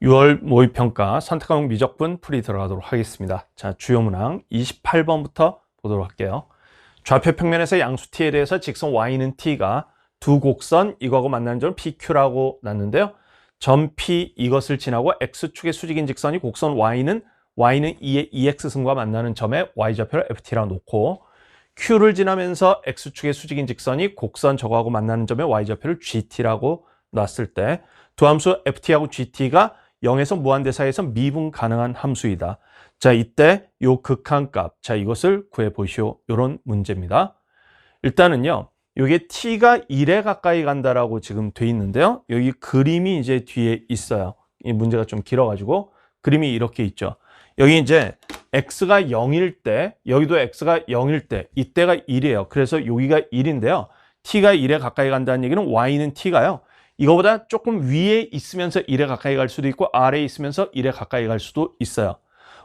6월 모의평가 선택과목 미적분 풀이 들어가도록 하겠습니다. 자, 주요 문항 28번부터 보도록 할게요. 좌표 평면에서 양수 t에 대해서 직선 y는 t가 두 곡선 이거하고 만나는 점을 PQ라고 놨는데요. 점 P 이것을 지나고 x축의 수직인 직선이 곡선 y는 2의 2x승과 만나는 점에 y좌표를 ft라고 놓고 Q를 지나면서 x축의 수직인 직선이 곡선 저거하고 만나는 점에 y좌표를 gt라고 놨을 때 두 함수 ft하고 gt가 0에서 무한대 사이에서 미분 가능한 함수이다. 자, 이때 요 극한값, 자, 이것을 구해보시오. 요런 문제입니다. 일단은요, 요게 t가 1에 가까이 간다라고 지금 돼 있는데요. 여기 그림이 이제 뒤에 있어요. 이 문제가 좀 길어가지고 그림이 이렇게 있죠. 여기 이제 x가 0일 때, 여기도 x가 0일 때, 이때가 1이에요. 그래서 여기가 1인데요. t가 1에 가까이 간다는 얘기는 y는 t가요. 이거보다 조금 위에 있으면서 1에 가까이 갈 수도 있고 아래에 있으면서 1에 가까이 갈 수도 있어요.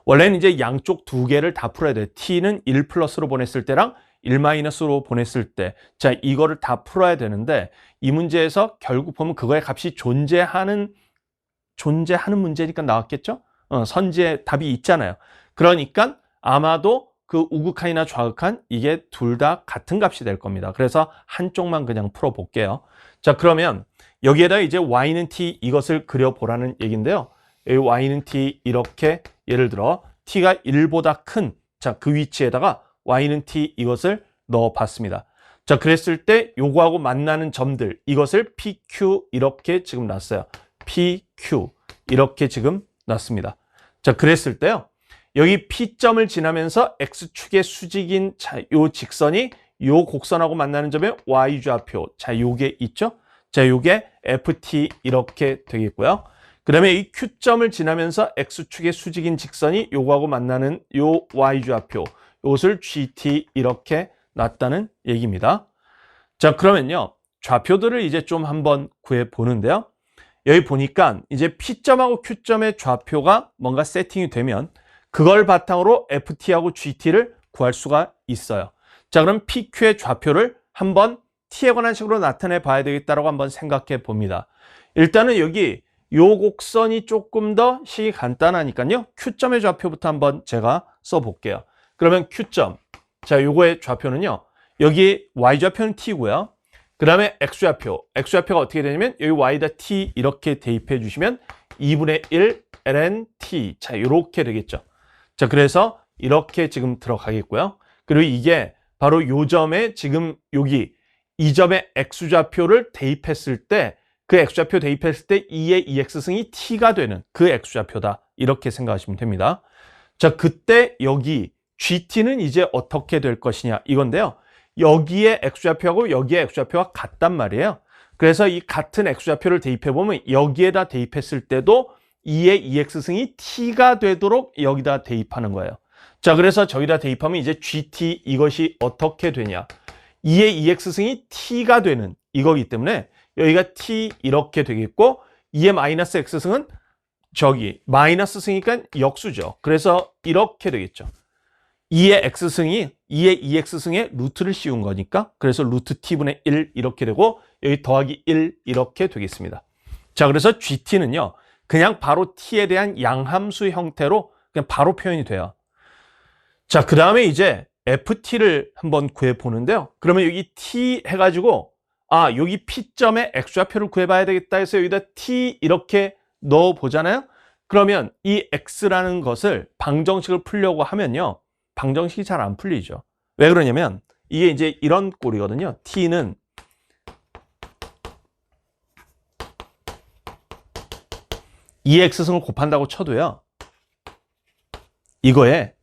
원래는 이제 양쪽 두 개를 다 풀어야 돼요. t는 1 플러스로 보냈을 때랑 1 마이너스로 보냈을 때. 자, 이거를 다 풀어야 되는데 이 문제에서 결국 보면 그거의 값이 존재하는 문제니까 나왔겠죠? 선지의 답이 있잖아요. 그러니까 아마도 그 우극한이나 좌극한 이게 둘 다 같은 값이 될 겁니다. 그래서 한쪽만 그냥 풀어볼게요. 자, 그러면 여기에다 이제 y는 t 이것을 그려보라는 얘기인데요. 여기 y는 t 이렇게 예를 들어 t가 1보다 큰 자, 그 위치에다가 y는 t 이것을 넣어봤습니다. 자, 그랬을 때 요거하고 만나는 점들 이것을 PQ 이렇게 지금 놨어요. PQ 이렇게 지금 놨습니다. 자, 그랬을 때요. 여기 P점을 지나면서 X축의 수직인 자, 요 직선이 요 곡선하고 만나는 점에 Y좌표. 자, 요게 있죠? 자, 요게 FT 이렇게 되겠고요. 그다음에 이 Q점을 지나면서 X축의 수직인 직선이 요거하고 만나는 요 Y좌표. 요것을 GT 이렇게 놨다는 얘기입니다. 자, 그러면요. 좌표들을 이제 좀 한번 구해 보는데요. 여기 보니까 이제 P점하고 Q점의 좌표가 뭔가 세팅이 되면 그걸 바탕으로 FT하고 GT를 구할 수가 있어요. 자, 그럼 PQ의 좌표를 한번 T에 관한 식으로 나타내 봐야 되겠다라고 한번 생각해 봅니다. 일단은 여기 요 곡선이 조금 더 식이 간단하니까요. Q점의 좌표부터 한번 제가 써볼게요. 그러면 Q점. 자, 요거의 좌표는요. 여기 Y좌표는 T고요. 그 다음에 X좌표. X좌표가 어떻게 되냐면 여기 Y다 T 이렇게 대입해 주시면 2분의 1 ln T. 자, 요렇게 되겠죠. 자, 그래서 이렇게 지금 들어가겠고요. 그리고 이게 바로 요 점에 지금 여기 이 점에 X좌표를 대입했을 때 그 X좌표 대입했을 때 2의 2X승이 T가 되는 그 X좌표다. 이렇게 생각하시면 됩니다. 자, 그때 여기 GT는 이제 어떻게 될 것이냐 이건데요. 여기에 X좌표하고 여기에 X좌표가 같단 말이에요. 그래서 이 같은 X좌표를 대입해보면 여기에다 대입했을 때도 2의 2X승이 T가 되도록 여기다 대입하는 거예요. 자, 그래서 저기다 대입하면 이제 GT 이것이 어떻게 되냐. 2의 2X승이 T가 되는 이거기 때문에 여기가 T 이렇게 되겠고 2의 마이너스 X승은 저기 마이너스 승이니까 역수죠. 그래서 이렇게 되겠죠. 2의 X승이 2의 2X승에 루트를 씌운 거니까 그래서 루트 T분의 1 이렇게 되고 여기 더하기 1 이렇게 되겠습니다. 자, 그래서 GT는요. 그냥 바로 T에 대한 양함수 형태로 그냥 바로 표현이 돼요. 자, 그 다음에 이제 FT를 한번 구해보는데요. 그러면 여기 T 해가지고 여기 P점에 X좌표를 구해봐야 되겠다 해서 여기다 T 이렇게 넣어보잖아요. 그러면 이 X라는 것을 방정식을 풀려고 하면요. 방정식이 잘 안 풀리죠. 왜 그러냐면 이게 이제 이런 꼴이거든요. T는 2X승을 곱한다고 쳐도요. 이거에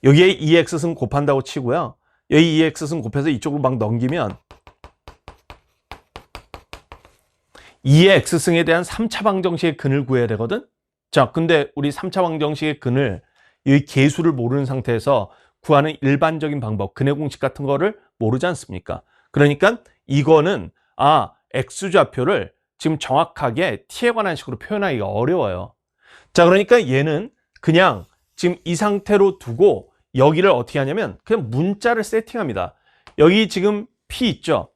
여기에 2X승 곱한다고 치고요. 여기 2X승 곱해서 이쪽으로 막 넘기면 2의 X승에 대한 3차 방정식의 근을 구해야 되거든. 자, 근데 우리 3차 방정식의 근을 이 계수를 모르는 상태에서 구하는 일반적인 방법, 근의 공식 같은 거를 모르지 않습니까? 그러니까 이거는 X좌표를 지금 정확하게 T에 관한 식으로 표현하기가 어려워요. 자, 그러니까 얘는 그냥 지금 이 상태로 두고 여기를 어떻게 하냐면 그냥 문자를 세팅합니다. 여기 지금 P 있죠?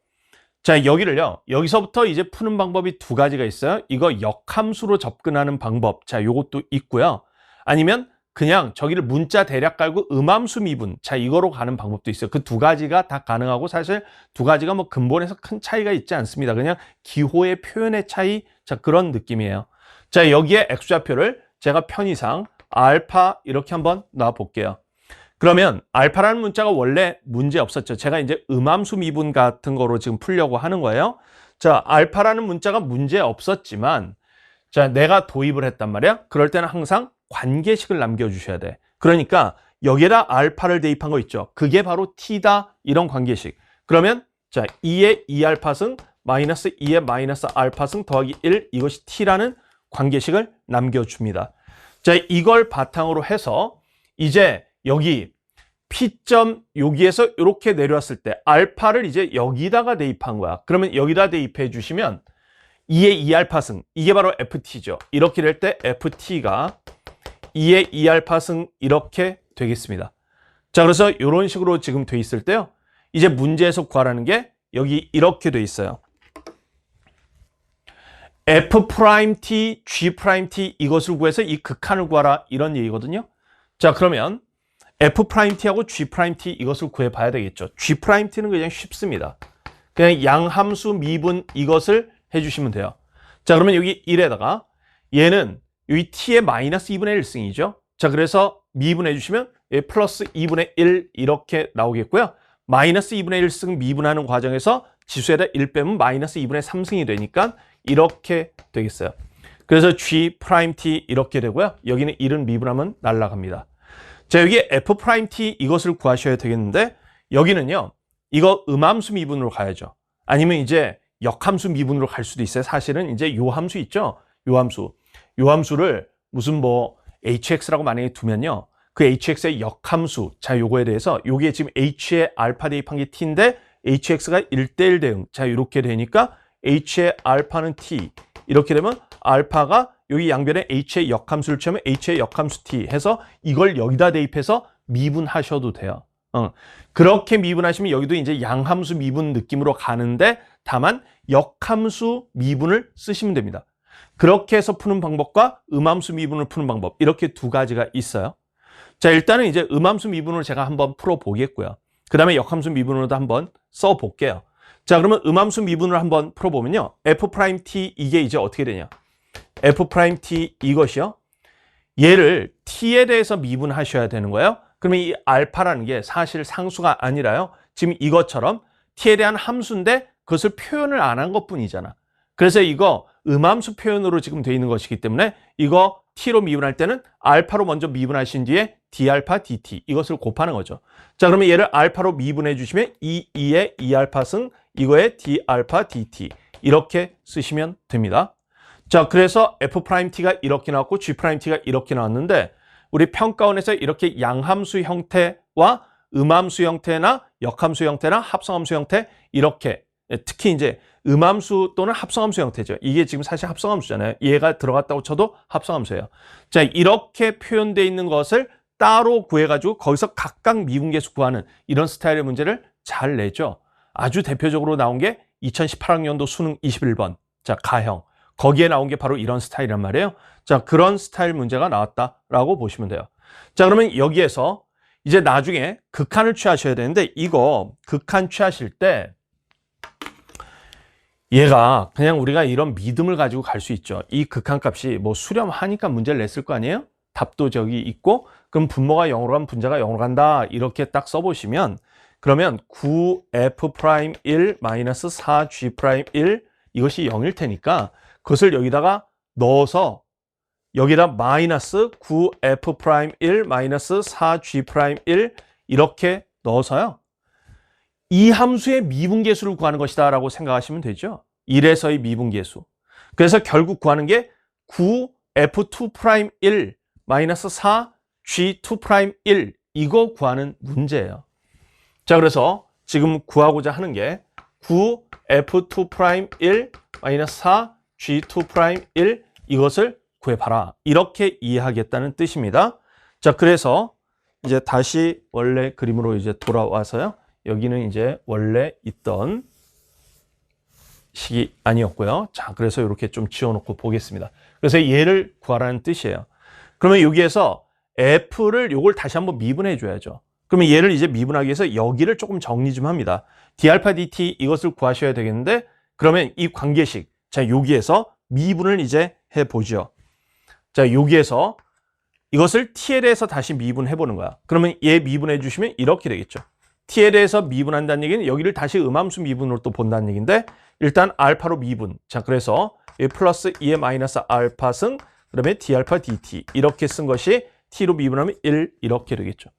자, 여기를요. 여기서부터 이제 푸는 방법이 두 가지가 있어요. 이거 역함수로 접근하는 방법. 자, 요것도 있고요. 아니면 그냥 저기를 문자 대략 깔고 음함수 미분. 자, 이거로 가는 방법도 있어요. 그 두 가지가 다 가능하고 사실 두 가지가 뭐 근본에서 큰 차이가 있지 않습니다. 그냥 기호의 표현의 차이. 자, 그런 느낌이에요. 자, 여기에 x좌표를 제가 편의상 알파 이렇게 한번 놔 볼게요. 그러면 알파라는 문자가 원래 문제 없었죠. 제가 이제 음함수 미분 같은 거로 지금 풀려고 하는 거예요. 자, 알파라는 문자가 문제 없었지만 자, 내가 도입을 했단 말이야. 그럴 때는 항상 관계식을 남겨주셔야 돼. 그러니까 여기에다 알파를 대입한 거 있죠. 그게 바로 t다 이런 관계식. 그러면 자, 2의 2알파승 마이너스 2의 마이너스 알파승 더하기 1 이것이 t라는 관계식을 남겨줍니다. 자, 이걸 바탕으로 해서 이제 여기 P점 여기에서 이렇게 내려왔을 때 알파를 이제 여기다가 대입한 거야. 그러면 여기다 대입해 주시면 2의 2알파승 이게 바로 FT죠. 이렇게 될 때 FT가 2의 2알파승 이렇게 되겠습니다. 자, 그래서 이런 식으로 지금 돼 있을 때요. 이제 문제에서 구하라는 게 여기 이렇게 돼 있어요. F'T, G'T 이것을 구해서 이 극한을 구하라 이런 얘기거든요. 자, 그러면 F'T하고 G'T 이것을 구해봐야 되겠죠. G'T는 그냥 쉽습니다. 그냥 양함수 미분 이것을 해주시면 돼요. 자, 그러면 여기 1에다가 얘는 여기 t의 마이너스 2분의 1승이죠. 자, 그래서 미분해 주시면 플러스 2분의 1 이렇게 나오겠고요. 마이너스 2분의 1승 미분하는 과정에서 지수에다 1 빼면 마이너스 2분의 3승이 되니까 이렇게 되겠어요. 그래서 G'T 이렇게 되고요. 여기는 1은 미분하면 날아갑니다. 자, 여기 F'T 이것을 구하셔야 되겠는데 여기는요. 이거 음함수 미분으로 가야죠. 아니면 이제 역함수 미분으로 갈 수도 있어요. 사실은 이제 요 함수 있죠. 요 함수를 무슨 뭐 hx라고 만약에 두면요. 그 hx의 역함수. 자, 요거에 대해서 요게 지금 h의 알파 대입한 게 t인데 hx가 1대1 대응. 자, 이렇게 되니까 h의 알파는 t. 이렇게 되면 알파가 여기 양변에 h의 역함수를 치면 h의 역함수 t 해서 이걸 여기다 대입해서 미분하셔도 돼요. 그렇게 미분하시면 여기도 이제 양함수 미분 느낌으로 가는데 다만 역함수 미분을 쓰시면 됩니다. 그렇게 해서 푸는 방법과 음함수 미분을 푸는 방법 이렇게 두 가지가 있어요. 자, 일단은 이제 음함수 미분을 제가 한번 풀어보겠고요. 그 다음에 역함수 미분으로도 한번 써볼게요. 자, 그러면 음함수 미분을 한번 풀어보면요. F'T 이게 이제 어떻게 되냐. F'T 이것이요. 얘를 t에 대해서 미분하셔야 되는 거예요. 그러면 이 알파라는 게 사실 상수가 아니라요. 지금 이것처럼 t에 대한 함수인데 그것을 표현을 안 한 것뿐이잖아. 그래서 이거 음함수 표현으로 지금 되어 있는 것이기 때문에 이거 t로 미분할 때는 알파로 먼저 미분하신 뒤에 d알파 dt 이것을 곱하는 거죠. 자, 그러면 얘를 알파로 미분해 주시면 2의 2알파승 이거의 d알파 dt 이렇게 쓰시면 됩니다. 자, 그래서 F'T가 이렇게 나왔고 G'T가 이렇게 나왔는데 우리 평가원에서 이렇게 양함수 형태와 음함수 형태나 역함수 형태나 합성함수 형태 이렇게 특히 이제 음함수 또는 합성함수 형태죠. 이게 지금 사실 합성함수잖아요. 얘가 들어갔다고 쳐도 합성함수예요. 자, 이렇게 표현되어 있는 것을 따로 구해가지고 거기서 각각 미분계수 구하는 이런 스타일의 문제를 잘 내죠. 아주 대표적으로 나온 게 2018학년도 수능 21번. 자, 가형. 거기에 나온 게 바로 이런 스타일이란 말이에요. 자, 그런 스타일 문제가 나왔다라고 보시면 돼요. 자, 그러면 여기에서 이제 나중에 극한을 취하셔야 되는데 이거 극한 취하실 때 얘가 그냥 우리가 이런 믿음을 가지고 갈 수 있죠. 이 극한값이 뭐 수렴하니까 문제를 냈을 거 아니에요? 답도 저기 있고 그럼 분모가 0으로 가면 분자가 0으로 간다 이렇게 딱 써보시면 그러면 9F'1 마이너스 4G'1 이것이 0일 테니까 그것을 여기다가 넣어서 여기다 마이너스 9F'1 마이너스 4G'1 이렇게 넣어서요. 이 함수의 미분계수를 구하는 것이다 라고 생각하시면 되죠. 1에서의 미분계수. 그래서 결국 구하는 게 9F2'1 마이너스 4G2'1 이거 구하는 문제예요. 자, 그래서 지금 구하고자 하는 게 9F2'1 마이너스 4G2'1 이것을 구해봐라. 이렇게 이해하겠다는 뜻입니다. 자, 그래서 이제 다시 원래 그림으로 이제 돌아와서요. 여기는 이제 원래 있던 식이 아니었고요. 자, 그래서 이렇게 좀 지워놓고 보겠습니다. 그래서 얘를 구하라는 뜻이에요. 그러면 여기에서 f를 요걸 다시 한번 미분해 줘야죠. 그러면 얘를 이제 미분하기 위해서 여기를 조금 정리 좀 합니다. d알파 dt 이것을 구하셔야 되겠는데, 그러면 이 관계식, 자, 여기에서 미분을 이제 해보죠. 자, 여기에서 이것을 t에 대해서 다시 미분해 보는 거야. 그러면 얘 미분해 주시면 이렇게 되겠죠. t에 대해서 미분한다는 얘기는 여기를 다시 음함수 미분으로 또 본다는 얘기인데, 일단 알파로 미분. 자, 그래서 이 플러스 2의 마이너스 알파 승, 그다음에 d알파 dt 이렇게 쓴 것이 t로 미분하면 1 이렇게 되겠죠.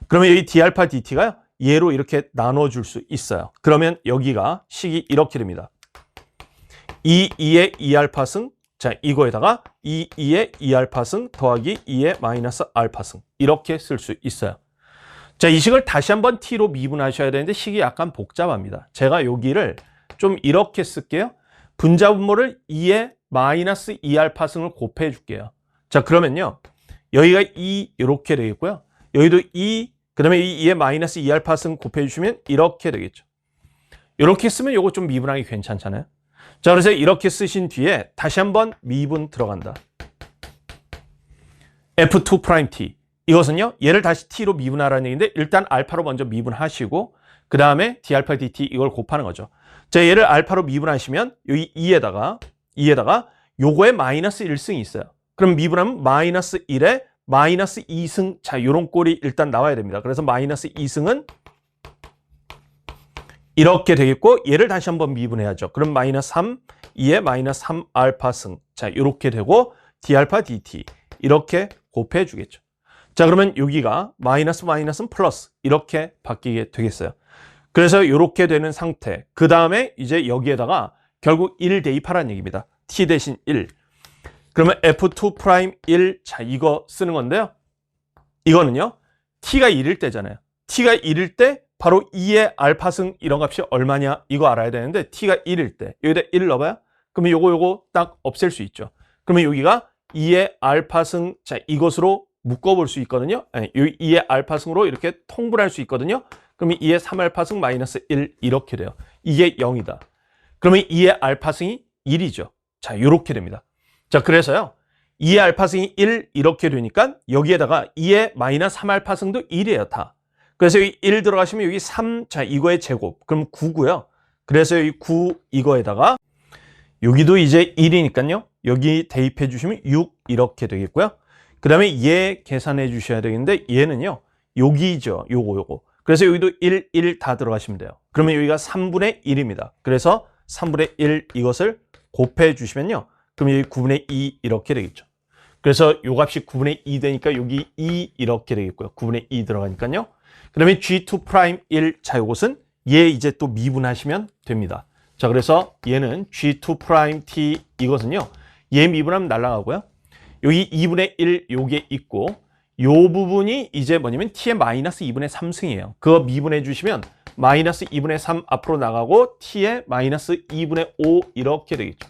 그러면 여기 d알파 dt가 얘로 이렇게 나눠줄 수 있어요. 그러면 여기가 식이 이렇게 됩니다. 2의 2알파 승, 자, 이거에다가 2의 2알파 승 더하기 2의 마이너스 알파 승 이렇게 쓸 수 있어요. 자, 이 식을 다시 한번 t로 미분하셔야 되는데 식이 약간 복잡합니다. 제가 여기를 좀 이렇게 쓸게요. 분자분모를 2의 마이너스 2알파 승을 곱해 줄게요. 자, 그러면요. 여기가 2 이렇게 되겠고요. 여기도 2, 그 다음에 이 2의 마이너스 2알파 승 곱해 주시면 이렇게 되겠죠. 이렇게 쓰면 이거 좀 미분하기 괜찮잖아요. 자, 그래서 이렇게 쓰신 뒤에 다시 한번 미분 들어간다. f2't. 이것은요, 얘를 다시 t로 미분하라는 얘기인데, 일단 알파로 먼저 미분하시고, 그 다음에 d알파 dt 이걸 곱하는 거죠. 자, 얘를 알파로 미분하시면, 여기 2에다가 요거에 마이너스 1승이 있어요. 그럼 미분하면 마이너스 1에 마이너스 2승. 자, 요런 꼴이 일단 나와야 됩니다. 그래서 마이너스 2승은 이렇게 되겠고, 얘를 다시 한번 미분해야죠. 그럼 마이너스 3, 2에 마이너스 3알파 승. 자, 이렇게 되고, d알파 dt. 이렇게 곱해 주겠죠. 자, 그러면 여기가 마이너스는 플러스. 이렇게 바뀌게 되겠어요. 그래서 이렇게 되는 상태. 그 다음에 이제 여기에다가 결국 1 대입하라는 얘기입니다. t 대신 1. 그러면 f2'1. 자, 이거 쓰는 건데요. 이거는요, t가 1일 때잖아요. t가 1일 때 바로 2의 알파승 이런 값이 얼마냐 이거 알아야 되는데, t가 1일 때 여기다 1을 넣어봐요. 그러면 요거 딱 없앨 수 있죠. 그러면 여기가 2의 알파승, 자, 이것으로 묶어볼 수 있거든요. 네, 여기 2의 알파승으로 이렇게 통분할 수 있거든요. 그러면 2의 3알파승 마이너스 1 이렇게 돼요. 이게 0이다. 그러면 2의 알파승이 1이죠. 자, 이렇게 됩니다. 자, 그래서요, 2의 알파승이 1 이렇게 되니까 여기에다가 2의 마이너스 3알파승도 1이에요, 다. 그래서 여기 1 들어가시면 여기 3, 자, 이거의 제곱. 그럼 9고요. 그래서 여기 9 이거에다가 여기도 이제 1이니까요. 여기 대입해 주시면 6 이렇게 되겠고요. 그 다음에 얘 계산해 주셔야 되겠는데, 얘는요, 여기죠. 요거. 그래서 여기도 1 다 들어가시면 돼요. 그러면 여기가 3분의 1입니다. 그래서 3분의 1 이것을 곱해 주시면요. 그럼 여기 9분의 2 이렇게 되겠죠. 그래서 요 값이 9분의 2 되니까 여기 2 이렇게 되겠고요. 9분의 2 들어가니까요. 그 다음에 G2'1. 자, 요것은 얘 이제 또 미분하시면 됩니다. 자, 그래서 얘는 G2'T 이것은요, 얘 미분하면 날아가고요. 여기 2분의 1 요게 있고, 요 부분이 이제 뭐냐면 t의 마이너스 2분의 3승이에요. 그거 미분해 주시면 마이너스 2분의 3 앞으로 나가고 t의 마이너스 2분의 5 이렇게 되겠죠.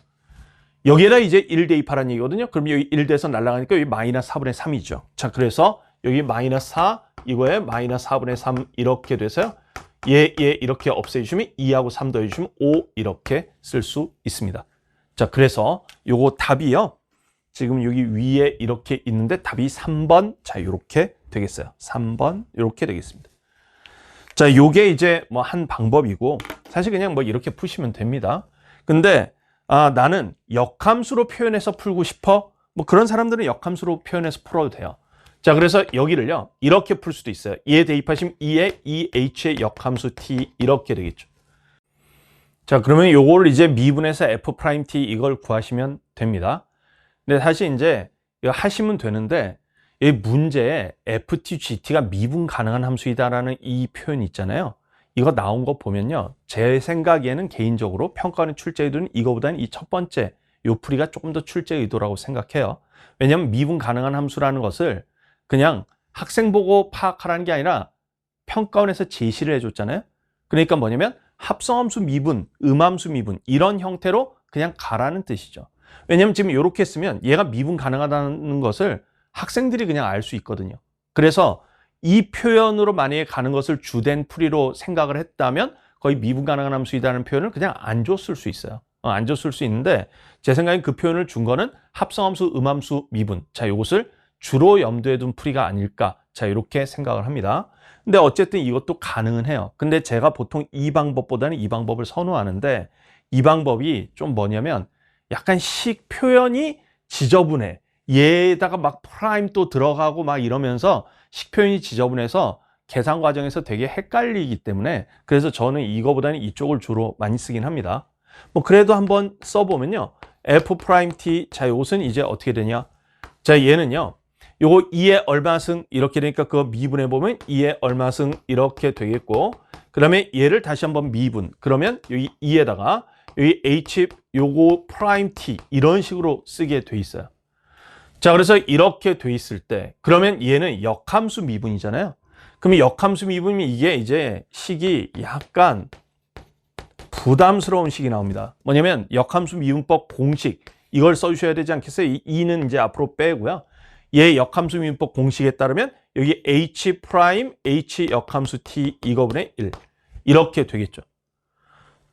여기에다 이제 1 대입하라는 얘기거든요. 그럼 여기 1 돼서 날아가니까 여기 마이너스 4분의 3이죠. 자, 그래서 여기 마이너스 4, 이거에 마이너스 4분의 3 이렇게 돼서요. 얘 이렇게 없애주시면 2하고 3 더해주시면 5 이렇게 쓸 수 있습니다. 자, 그래서 요거 답이요, 지금 여기 위에 이렇게 있는데 답이 3번. 자, 이렇게 되겠어요. 3번 이렇게 되겠습니다. 자, 요게 이제 뭐 한 방법이고, 사실 그냥 뭐 이렇게 푸시면 됩니다. 근데 나는 역함수로 표현해서 풀고 싶어. 뭐 그런 사람들은 역함수로 표현해서 풀어도 돼요. 자, 그래서 여기를요, 이렇게 풀 수도 있어요. 2에 대입하시면 2의 2h의 역함수 t 이렇게 되겠죠. 자, 그러면 요거를 이제 미분해서 f't 이걸 구하시면 됩니다. 근데 사실 이제 이거 하시면 되는데, 이 문제에 ft, gt가 미분 가능한 함수이다라는 이 표현이 있잖아요. 이거 나온 거 보면요, 제 생각에는 개인적으로 평가원의 출제 의도는 이거보다는 이 첫 번째 요 풀이가 조금 더 출제 의도라고 생각해요. 왜냐하면 미분 가능한 함수라는 것을 그냥 학생 보고 파악하라는 게 아니라 평가원에서 제시를 해줬잖아요. 그러니까 뭐냐면 합성함수 미분, 음함수 미분 이런 형태로 그냥 가라는 뜻이죠. 왜냐면 지금 이렇게 쓰면 얘가 미분 가능하다는 것을 학생들이 그냥 알 수 있거든요. 그래서 이 표현으로 만약에 가는 것을 주된 풀이로 생각을 했다면 거의 미분 가능한 함수이다는 표현을 그냥 안 줬을 수 있어요. 안 줬을 수 있는데 제 생각엔 그 표현을 준 거는 합성함수, 음함수, 미분. 자, 이것을 주로 염두에 둔 풀이가 아닐까. 자, 이렇게 생각을 합니다. 근데 어쨌든 이것도 가능은 해요. 근데 제가 보통 이 방법보다는 이 방법을 선호하는데 이 방법이 좀 뭐냐면 약간 식 표현이 지저분해. 얘에다가 막 프라임 또 들어가고 막 이러면서 식 표현이 지저분해서 계산 과정에서 되게 헷갈리기 때문에 그래서 저는 이거보다는 이쪽을 주로 많이 쓰긴 합니다. 뭐 그래도 한번 써보면요. F'T, 자, 이것은 이제 어떻게 되냐? 자, 얘는요. 요거 2의 얼마승 이렇게 되니까 그거 미분해 보면 2의 얼마승 이렇게 되겠고 그 다음에 얘를 다시 한번 미분. 그러면 여기 2에다가 여기 H 요거 프라임 T 이런 식으로 쓰게 돼 있어요. 자, 그래서 이렇게 돼 있을 때 그러면 얘는 역함수 미분이잖아요. 그러면 역함수 미분이면 이게 이제 식이 약간 부담스러운 식이 나옵니다. 뭐냐면 역함수 미분법 공식 이걸 써주셔야 되지 않겠어요? 이 2는 이제 앞으로 빼고요. 얘 역함수 미분법 공식에 따르면 여기 H 프라임 H 역함수 T 이거분의 1 이렇게 되겠죠.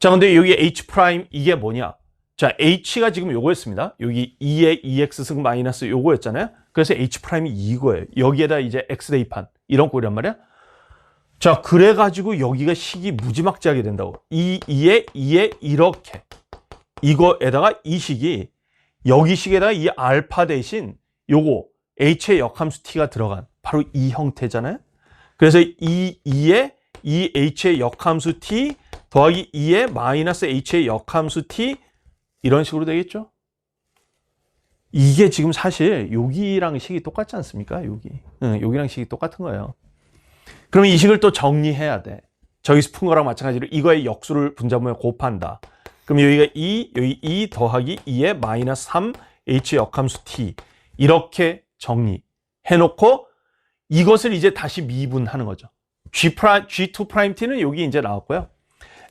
자, 근데 여기 H 프라임 이게 뭐냐? 자, H가 지금 요거였습니다. 여기 2의 2x승 마이너스 요거였잖아요. 그래서 H 프라임이 이거예요. 여기에다 이제 x 대입한 이런 꼴이란 말이야. 자, 그래가지고 여기가 식이 무지막지하게 된다고. 2에 이렇게. 이거에다가 이 식이 여기 식에다가 이 알파 대신 요거 H의 역함수 T가 들어간 바로 이 형태잖아요. 그래서 이 2에 이 H의 역함수 T 더하기 2에 마이너스 H의 역함수 T 이런 식으로 되겠죠. 이게 지금 사실 여기랑 식이 똑같지 않습니까? 여기랑 식이 똑같은 거예요. 그러면 이 식을 또 정리해야 돼. 저기서 푼 거랑 마찬가지로 이거의 역수를 분자분해 곱한다. 그럼 여기가 2, 여기 2 더하기 2에 마이너스 3 H 역함수 T 이렇게 정리해놓고 이것을 이제 다시 미분하는 거죠. G2 프라임 T는 여기 이제 나왔고요.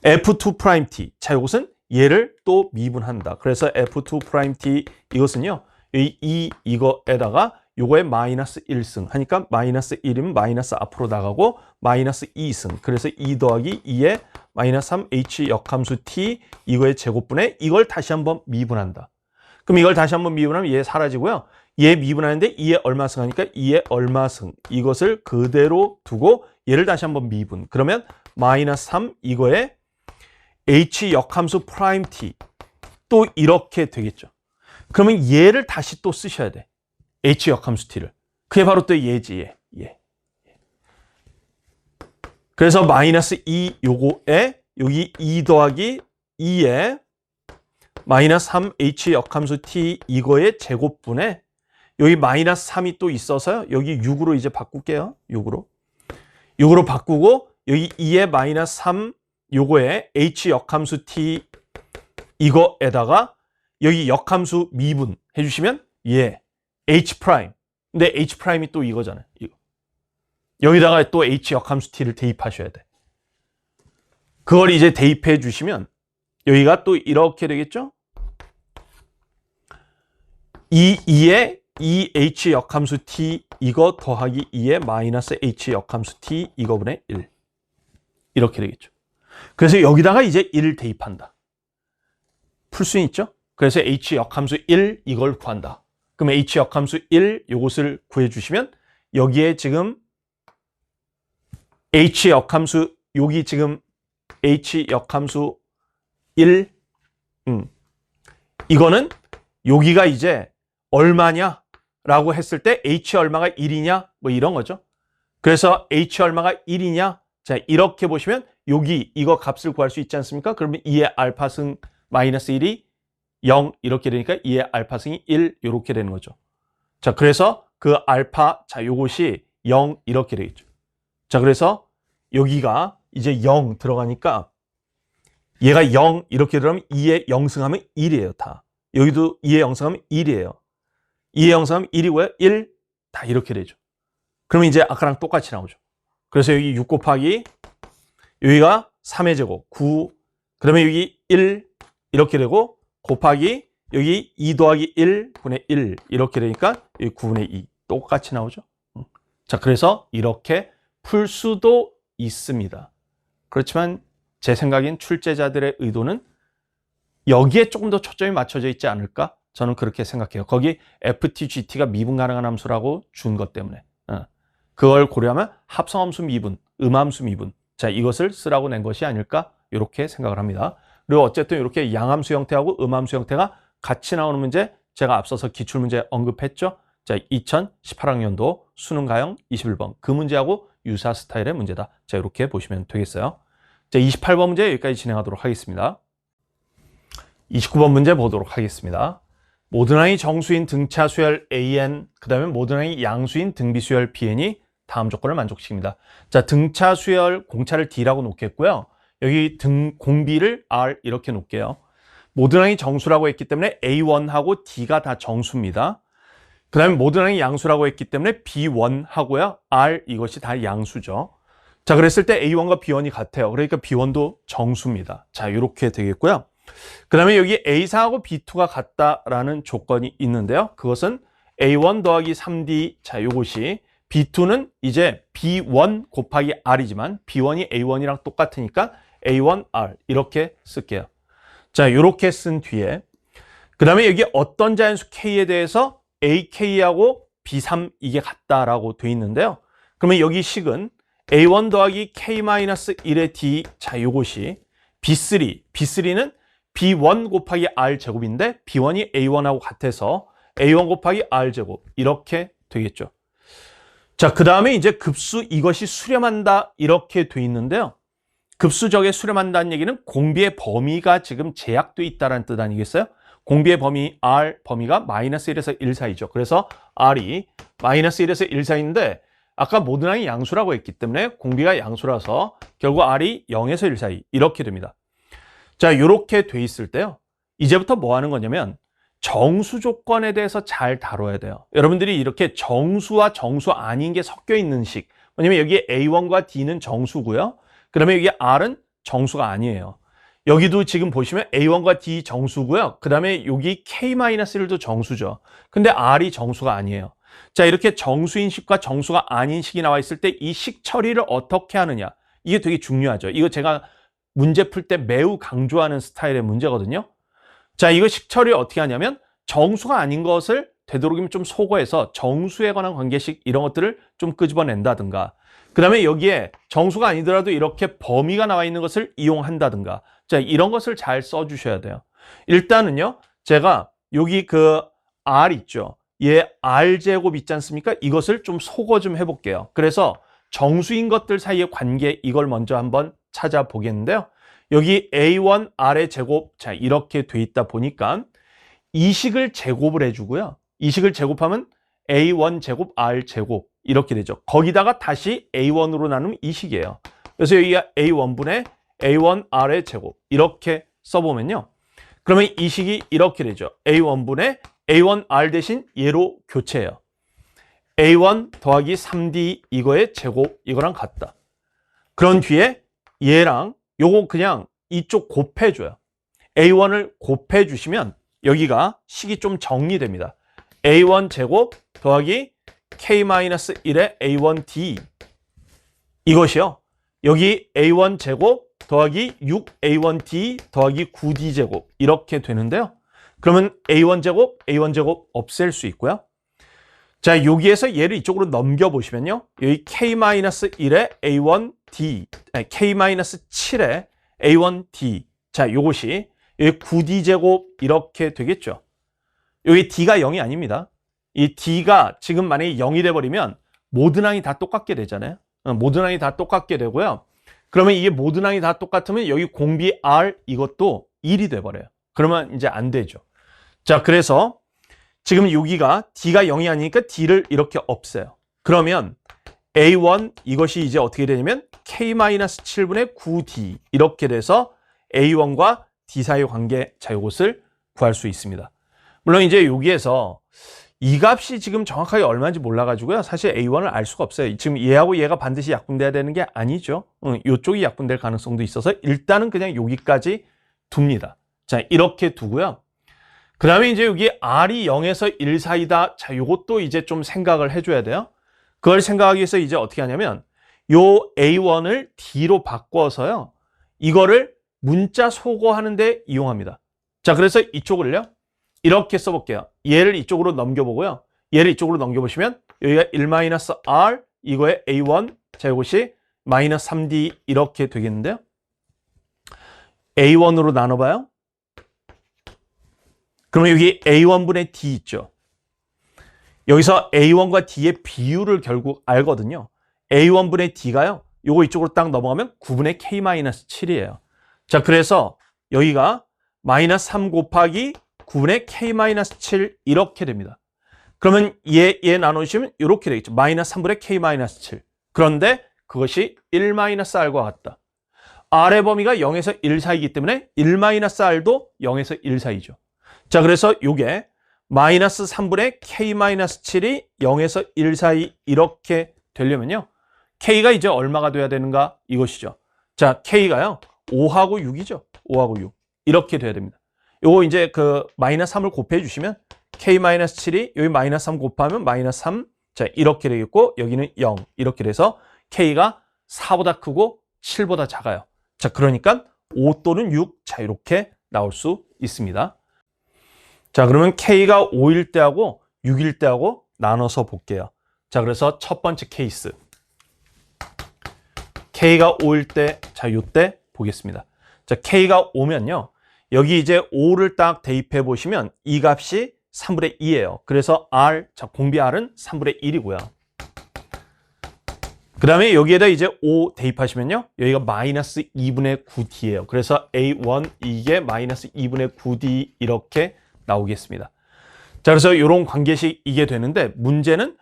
F2 프라임 T. 자, 이것은 얘를 또 미분한다. 그래서 F2 프라임 T 이것은요. 이 이거에다가 요거에 마이너스 1승 하니까 마이너스 1이면 마이너스 앞으로 나가고 마이너스 2승. 그래서 2 더하기 2에 마이너스 3 H 역함수 T 이거의 제곱분에 이걸 다시 한번 미분한다. 그럼 이걸 다시 한번 미분하면 얘 사라지고요. 얘 미분하는데 2에 얼마승 하니까 2에 얼마승. 이것을 그대로 두고 얘를 다시 한번 미분. 그러면 마이너스 3 이거에 H 역함수 프라임 T 또 이렇게 되겠죠. 그러면 얘를 다시 또 쓰셔야 돼. H 역함수 T를. 그게 바로 또 얘지, 얘. 그래서 마이너스 2 요거에 여기 2 더하기 2에 마이너스 3 H 역함수 T 이거의 제곱분에 여기 마이너스 3이 또 있어서요. 여기 6으로 이제 바꿀게요. 6으로 바꾸고 여기 2에 마이너스 3 요거에 H 역함수 T 이거에다가 여기 역함수 미분 해주시면 얘 H 프라임. 근데 H 프라임이 또 이거잖아요. 이거. 여기다가 또 H 역함수 T를 대입하셔야 돼. 그걸 이제 대입해 주시면 여기가 또 이렇게 되겠죠? 2에 2H 역함수 T 이거 더하기 2에 마이너스 H 역함수 T 이거분의 1. 이렇게 되겠죠. 그래서 여기다가 이제 1을 대입한다. 풀 수 있죠? 그래서 H 역함수 1 이걸 구한다. 그럼 H 역함수 1 요것을 구해주시면 여기에 지금 H 역함수 여기 지금 H 역함수 1 이거는 여기가 이제 얼마냐 라고 했을 때 H 얼마가 1이냐 뭐 이런 거죠. 그래서 H 얼마가 1이냐 자 이렇게 보시면 여기 이거 값을 구할 수 있지 않습니까? 그러면 2의 알파승 마이너스 1이 0 이렇게 되니까 2의 알파승이 1 이렇게 되는 거죠. 자 그래서 그 알파 자 요것이 0 이렇게 되겠죠. 자 그래서 여기가 이제 0 들어가니까 얘가 0 이렇게 들어가면 2의 0승하면 1이에요 다. 여기도 2의 0승하면 1이에요. 2의 0승하면 1이고요. 1 다 이렇게 되죠. 그러면 이제 아까랑 똑같이 나오죠. 그래서 여기 6 곱하기 여기가 3의 제곱 9 그러면 여기 1 이렇게 되고 곱하기 여기 2 더하기 1분의 1 이렇게 되니까 여기 9분의 2 똑같이 나오죠. 자 그래서 이렇게 풀 수도 있습니다. 그렇지만 제 생각엔 출제자들의 의도는 여기에 조금 더 초점이 맞춰져 있지 않을까? 저는 그렇게 생각해요. 거기 ft, gt가 미분 가능한 함수라고 준 것 때문에. 그걸 고려하면 합성함수 미분, 음함수 미분. 자, 이것을 쓰라고 낸 것이 아닐까? 이렇게 생각을 합니다. 그리고 어쨌든 이렇게 양함수 형태하고 음함수 형태가 같이 나오는 문제, 제가 앞서서 기출문제 언급했죠. 자, 2018학년도 수능 가형 21번. 그 문제하고 유사 스타일의 문제다. 자, 이렇게 보시면 되겠어요. 자, 28번 문제 여기까지 진행하도록 하겠습니다. 29번 문제 보도록 하겠습니다. 모든 항이 정수인 등차 수열 AN, 그 다음에 모든 항이 양수인 등비 수열 BN이 다음 조건을 만족시킵니다. 자, 등차 수열 공차를 D라고 놓겠고요. 여기 공비를 R 이렇게 놓을게요. 모든 항이 정수라고 했기 때문에 A1하고 D가 다 정수입니다. 그 다음에 모든 항이 양수라고 했기 때문에 B1하고요. R 이것이 다 양수죠. 자, 그랬을 때 A1과 B1이 같아요. 그러니까 B1도 정수입니다. 자, 이렇게 되겠고요. 그 다음에 여기 A4하고 B2가 같다라는 조건이 있는데요. 그것은 A1 더하기 3D, 자, 요것이 B2는 이제 B1 곱하기 R이지만 B1이 A1이랑 똑같으니까 A1R 이렇게 쓸게요. 자, 이렇게 쓴 뒤에 그 다음에 여기 어떤 자연수 K에 대해서 AK하고 B3 이게 같다라고 돼 있는데요. 그러면 여기 식은 A1 더하기 K-1의 D, 자, 요것이 B3는 B1 곱하기 R 제곱인데 B1이 A1하고 같아서 A1 곱하기 R 제곱 이렇게 되겠죠. 자, 그 다음에 이제 급수 이것이 수렴한다 이렇게 돼 있는데요. 급수적에 수렴한다는 얘기는 공비의 범위가 지금 제약돼 있다는 뜻 아니겠어요? 공비의 범위 R 범위가 -1에서 1 사이죠. 그래서 R이 -1에서 1 사이인데 아까 모든 항이 양수라고 했기 때문에 공비가 양수라서 결국 R이 0에서 1 사이 이렇게 됩니다. 자, 이렇게 돼 있을 때요. 이제부터 뭐 하는 거냐면 정수 조건에 대해서 잘 다뤄야 돼요. 여러분들이 이렇게 정수와 정수 아닌 게 섞여 있는 식. 왜냐면 여기 A1과 D는 정수고요. 그러면 여기 R은 정수가 아니에요. 여기도 지금 보시면 A1과 D 정수고요. 그 다음에 여기 K-1도 정수죠. 근데 R이 정수가 아니에요. 자, 이렇게 정수인 식과 정수가 아닌 식이 나와 있을 때 이 식 처리를 어떻게 하느냐. 이게 되게 중요하죠. 이거 제가 문제 풀 때 매우 강조하는 스타일의 문제거든요. 자, 이거 식 처리를 어떻게 하냐면 정수가 아닌 것을 되도록이면 좀 소거해서 정수에 관한 관계식 이런 것들을 좀 끄집어낸다든가 그 다음에 여기에 정수가 아니더라도 이렇게 범위가 나와 있는 것을 이용한다든가 자, 이런 것을 잘 써주셔야 돼요. 일단은요, 제가 여기 그 R 있죠. 얘 R제곱 있지 않습니까? 이것을 좀 소거 좀 해볼게요. 그래서 정수인 것들 사이의 관계 이걸 먼저 한번 찾아보겠는데요. 여기 A1 R의 제곱, 자, 이렇게 돼 있다 보니까 이 식을 제곱을 해주고요. 이 식을 제곱하면 A1 제곱 R 제곱 이렇게 되죠. 거기다가 다시 A1으로 나누면 이 식이에요. 그래서 여기가 A1분의 A1 R의 제곱 이렇게 써보면요. 그러면 이 식이 이렇게 되죠. A1분의 A1 R 대신 얘로 교체해요. A1 더하기 3D 이거의 제곱 이거랑 같다. 그런 뒤에 얘랑 요거 그냥 이쪽 곱해줘요. A1을 곱해주시면 여기가 식이 좀 정리됩니다. A1 제곱 더하기 K-1의 A1D 이것이요. 여기 A1 제곱 더하기 6A1D 더하기 9D 제곱 이렇게 되는데요. 그러면 A1 제곱 없앨 수 있고요. 자, 여기에서 얘를 이쪽으로 넘겨보시면요. 여기 K-1의 A1D, K-7의 A1D. 자, 요것이 여기 9D 제곱 이렇게 되겠죠. 여기 D가 0이 아닙니다. 이 D가 지금 만약에 0이 돼버리면 모든 항이 다 똑같게 되잖아요. 모든 항이 다 똑같게 되고요. 그러면 이게 모든 항이 다 똑같으면 여기 공비 R 이것도 1이 돼버려요. 그러면 이제 안 되죠. 자, 그래서 지금 여기가 D가 0이 아니니까 D를 이렇게 없애요. 그러면 A1 이것이 이제 어떻게 되냐면 K-7분의 9D 이렇게 돼서 A1과 D 사이의 관계, 자, 이것을 구할 수 있습니다. 물론 이제 여기에서 이 값이 지금 정확하게 얼마인지 몰라가지고요. 사실 A1을 알 수가 없어요. 지금 얘하고 얘가 반드시 약분돼야 되는 게 아니죠. 이쪽이 약분될 가능성도 있어서 일단은 그냥 여기까지 둡니다. 자, 이렇게 두고요. 그 다음에 이제 여기 R이 0에서 1 사이다. 자, 요것도 이제 좀 생각을 해줘야 돼요. 그걸 생각하기 위해서 이제 어떻게 하냐면 요 A1을 D로 바꿔서요. 이거를 문자 소거하는 데 이용합니다. 자, 그래서 이쪽을요. 이렇게 써볼게요. 얘를 이쪽으로 넘겨보고요. 얘를 이쪽으로 넘겨보시면 여기가 1-r 이거의 a1 자, 이것이 마이너스 3d 이렇게 되겠는데요. a1으로 나눠봐요. 그러면 여기 a1분의 d 있죠. 여기서 a1과 d의 비율을 결국 알거든요. a1분의 d가요. 요거 이쪽으로 딱 넘어가면 9분의 k-7이에요. 자, 그래서 여기가 마이너스 3 곱하기 9분의 k-7 이렇게 됩니다. 그러면 얘 나누시면 이렇게 되겠죠. 마이너스 3분의 k-7. 그런데 그것이 1-r과 같다. r의 범위가 0에서 1 사이이기 때문에 1-r도 0에서 1 사이죠. 자, 그래서 요게 마이너스 3분의 k-7이 0에서 1 사이 이렇게 되려면요. k가 이제 얼마가 돼야 되는가? 이것이죠. 자, k가요. 5하고 6이죠. 5하고 6. 이렇게 돼야 됩니다. 요거 이제 그 마이너스 3을 곱해 주시면 k-7이 여기 마이너스 3 곱하면 마이너스 3. 자, 이렇게 되겠고 여기는 0. 이렇게 돼서 k가 4보다 크고 7보다 작아요. 자, 그러니까 5 또는 6. 자, 이렇게 나올 수 있습니다. 자, 그러면 k가 5일 때하고 6일 때하고 나눠서 볼게요. 자, 그래서 첫 번째 케이스. k가 5일 때, 자, 요때 보겠습니다. 자, k가 5면요. 여기 이제 5를 딱 대입해 보시면 이 값이 3분의 2예요. 그래서 r, 자, 공비 r은 3분의 1이고요. 그 다음에 여기에다 이제 5 대입하시면요. 여기가 마이너스 2분의 9d예요. 그래서 a1 이게 마이너스 2분의 9d 이렇게 나오겠습니다. 자, 그래서 이런 관계식 이게 되는데 문제는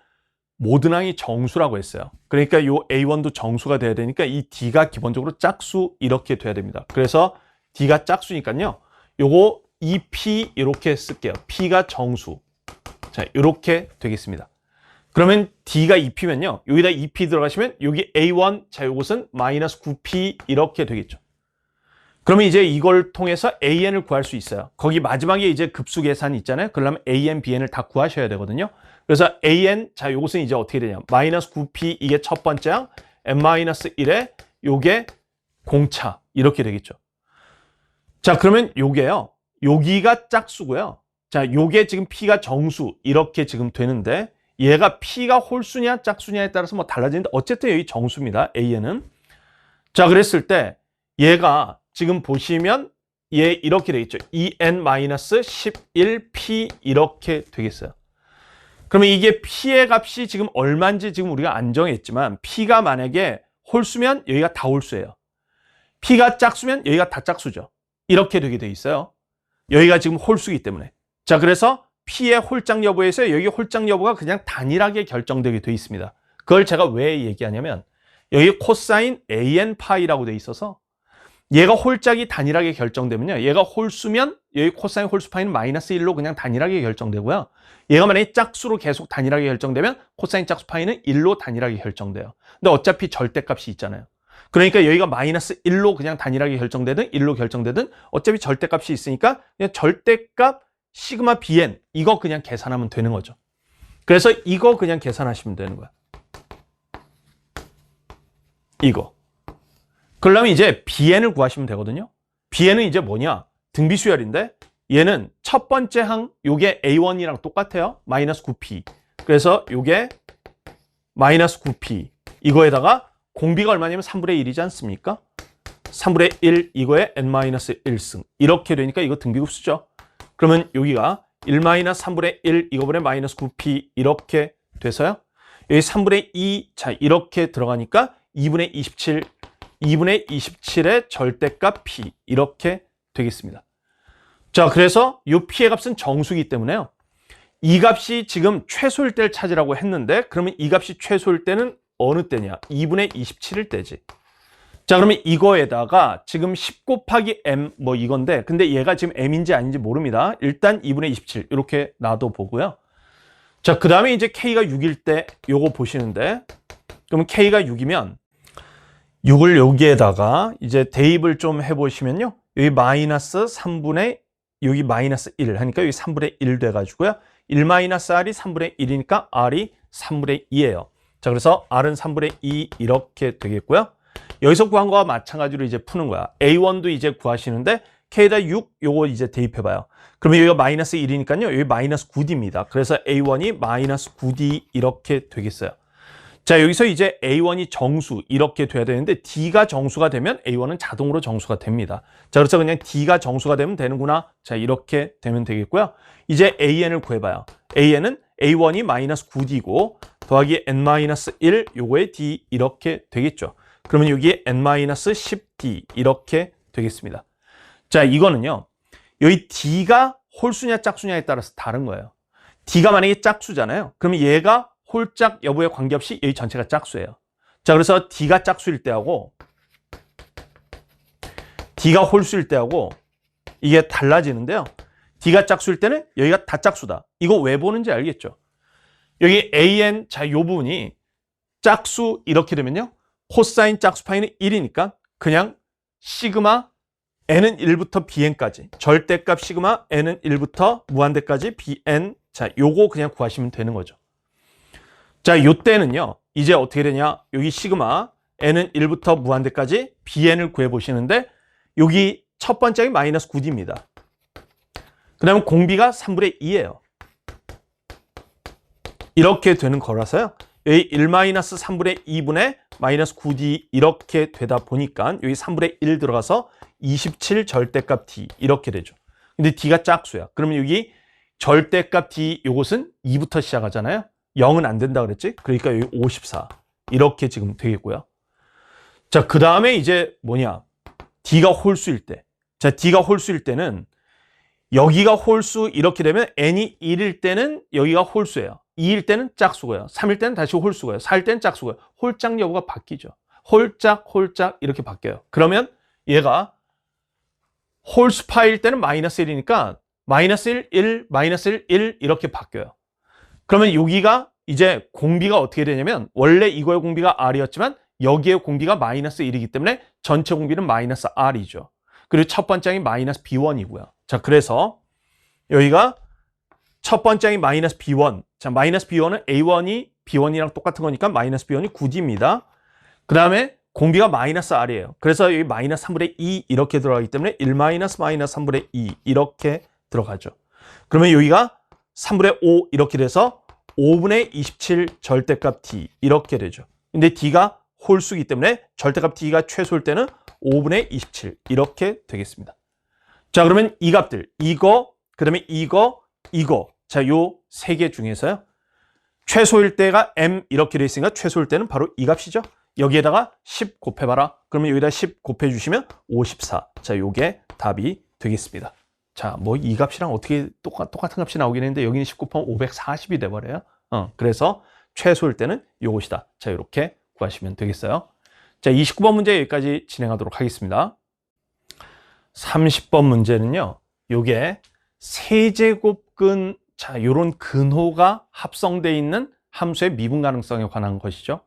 모든 항이 정수라고 했어요. 그러니까 요 a1도 정수가 돼야 되니까 이 d가 기본적으로 짝수 이렇게 돼야 됩니다. 그래서 d가 짝수니까요. 요거 2p 이렇게 쓸게요. p가 정수. 자, 이렇게 되겠습니다. 그러면 d가 2p면요. 여기다 2p 들어가시면 여기 a1, 자, 요것은 마이너스 9p 이렇게 되겠죠. 그러면 이제 이걸 통해서 an을 구할 수 있어요. 거기 마지막에 이제 급수 계산이 있잖아요. 그러면 an, bn을 다 구하셔야 되거든요. 그래서 an, 자, 요것은 이제 어떻게 되냐. 마이너스 9p 이게 첫 번째 항, n-1에 요게 공차 이렇게 되겠죠. 자, 그러면 요게요. 여기가 짝수고요. 자, 요게 지금 p가 정수 이렇게 지금 되는데 얘가 p가 홀수냐 짝수냐에 따라서 뭐 달라지는데 어쨌든 여기 정수입니다. an은. 자, 그랬을 때 얘가 지금 보시면 얘 이렇게 되겠죠. en-11p 이렇게 되겠어요. 그러면 이게 p의 값이 지금 얼마인지 지금 우리가 안 정했지만 p가 만약에 홀수면 여기가 다 홀수예요. p가 짝수면 여기가 다 짝수죠. 이렇게 되게 돼 있어요. 여기가 지금 홀수이기 때문에. 자, 그래서 p의 홀짝 여부에서 여기 홀짝 여부가 그냥 단일하게 결정되게 돼 있습니다. 그걸 제가 왜 얘기하냐면 여기 코사인 an 파이라고 돼 있어서 얘가 홀짝이 단일하게 결정되면요. 얘가 홀수면 여기 코사인 홀수 파이는 마이너스 1로 그냥 단일하게 결정되고요. 얘가 만약에 짝수로 계속 단일하게 결정되면 코사인 짝수 파이는 1로 단일하게 결정돼요. 근데 어차피 절대값이 있잖아요. 그러니까 여기가 마이너스 1로 그냥 단일하게 결정되든 1로 결정되든 어차피 절대값이 있으니까 그냥 절대값 시그마 bn 이거 그냥 계산하면 되는 거죠. 그래서 이거 그냥 계산하시면 되는 거야. 이거. 그러려면 이제 bn을 구하시면 되거든요. bn은 이제 뭐냐? 등비수열인데 얘는 첫 번째 항 요게 a1이랑 똑같아요. 마이너스 9p. 그래서 요게 마이너스 9p. 이거에다가 공비가 얼마냐면 3분의 1이지 않습니까? 3분의 1 이거에 n-1승. 이렇게 되니까 이거 등비급수죠. 그러면 여기가 1-3분의 1 이거분의 마이너스 9p 이렇게 돼서요. 여기 3분의 2 자 이렇게 들어가니까 2분의 27 2분의 27의 절대값 p 이렇게 되겠습니다. 자, 그래서 이 p의 값은 정수이기 때문에요. 이 값이 지금 최소일 때를 찾으라고 했는데 그러면 이 값이 최소일 때는 어느 때냐? 2분의 27일 때지. 자, 그러면 이거에다가 지금 10 곱하기 m 뭐 이건데 근데 얘가 지금 m인지 아닌지 모릅니다. 일단 2분의 27 이렇게 놔둬보고요. 자, 그 다음에 이제 k가 6일 때 요거 보시는데 그러면 k가 6이면 6을 여기에다가 이제 대입을 좀 해보시면요. 여기 마이너스 3분의 여기 마이너스 1 하니까 여기 3분의 1 돼가지고요. 1-r이 3분의 1이니까 r이 3분의 2예요. 자, 그래서 r은 3분의 2 이렇게 되겠고요. 여기서 구한 거와 마찬가지로 이제 푸는 거야. a1도 이제 구하시는데 K에다 6 요거 이제 대입해봐요. 그러면 여기가 마이너스 1이니까요. 여기 마이너스 9D입니다. 그래서 A1이 마이너스 9D 이렇게 되겠어요. 자, 여기서 이제 A1이 정수 이렇게 돼야 되는데 D가 정수가 되면 A1은 자동으로 정수가 됩니다. 자, 그래서 그냥 D가 정수가 되면 되는구나. 자, 이렇게 되면 되겠고요. 이제 AN을 구해봐요. AN은 A1이 마이너스 9D고 더하기 N-1 요거에 D 이렇게 되겠죠. 그러면 여기에 N-10D 이렇게 되겠습니다. 자, 이거는요. 여기 D가 홀수냐 짝수냐에 따라서 다른 거예요. D가 만약에 짝수잖아요. 그러면 얘가 홀짝 여부에 관계없이 여기 전체가 짝수예요. 자, 그래서 D가 짝수일 때하고 D가 홀수일 때하고 이게 달라지는데요. D가 짝수일 때는 여기가 다 짝수다. 이거 왜 보는지 알겠죠? 여기 AN, 자, 요 부분이 짝수 이렇게 되면요. 코사인 짝수 파이는 1이니까 그냥 시그마 n은 1부터 bn까지 절대값 시그마 n은 1부터 무한대까지 bn 자, 요거 그냥 구하시면 되는 거죠. 자, 요때는요. 이제 어떻게 되냐? 여기 시그마 n은 1부터 무한대까지 bn을 구해 보시는데 여기 첫 번째가 마이너스 9D입니다. 그 다음에 공비가 3분의 2예요. 이렇게 되는 거라서요. 여기 1-3분의 2분의 마이너스 9D 이렇게 되다 보니까 여기 3분의 1 들어가서 27 절대값 D 이렇게 되죠. 근데 D가 짝수야. 그러면 여기 절대값 D 요것은 2부터 시작하잖아요. 0은 안 된다 그랬지? 그러니까 여기 54 이렇게 지금 되겠고요. 자, 그 다음에 이제 뭐냐? D가 홀수일 때. 자, D가 홀수일 때는 여기가 홀수 이렇게 되면 n이 1일 때는 여기가 홀수예요. 2일 때는 짝수고요. 3일 때는 다시 홀수고요. 4일 때는 짝수고요. 홀짝 여부가 바뀌죠. 홀짝, 홀짝 이렇게 바뀌어요. 그러면 얘가 홀수파일 때는 마이너스 1이니까 마이너스 1, 1, 마이너스 1, 1 이렇게 바뀌어요. 그러면 여기가 이제 공비가 어떻게 되냐면 원래 이거의 공비가 R이었지만 여기의 공비가 마이너스 1이기 때문에 전체 공비는 마이너스 R이죠. 그리고 첫 번째 항이 마이너스 B1이고요. 자, 그래서 여기가 첫 번째 항이 마이너스 B1. 자, 마이너스 B1은 A1이 B1이랑 똑같은 거니까 마이너스 B1이 9D입니다. 그 다음에 공비가 마이너스 R이에요. 그래서 여기 마이너스 3분의 2 이렇게 들어가기 때문에 1 마이너스 3분의 2 이렇게 들어가죠. 그러면 여기가 3분의 5 이렇게 돼서 5분의 27 절대값 D 이렇게 되죠. 근데 D가 홀수기 때문에 절대값 D가 최소일 때는 5분의 27 이렇게 되겠습니다. 자, 그러면 이 값들 이거 그 다음에 이거 자, 요 세 개 중에서요. 최소일 때가 M 이렇게 돼 있으니까 최소일 때는 바로 이 값이죠. 여기에다가 10 곱해봐라. 그러면 여기다 10 곱해주시면 54. 자, 요게 답이 되겠습니다. 자, 뭐 이 값이랑 어떻게 똑같은 값이 나오긴 했는데 여기는 10 곱하면 540이 돼버려요. 그래서 최소일 때는 요것이다. 자, 이렇게 구하시면 되겠어요. 자, 29번 문제 여기까지 진행하도록 하겠습니다. 30번 문제는요. 요게 세제곱근 자, 요런 근호가 합성되어 있는 함수의 미분 가능성에 관한 것이죠.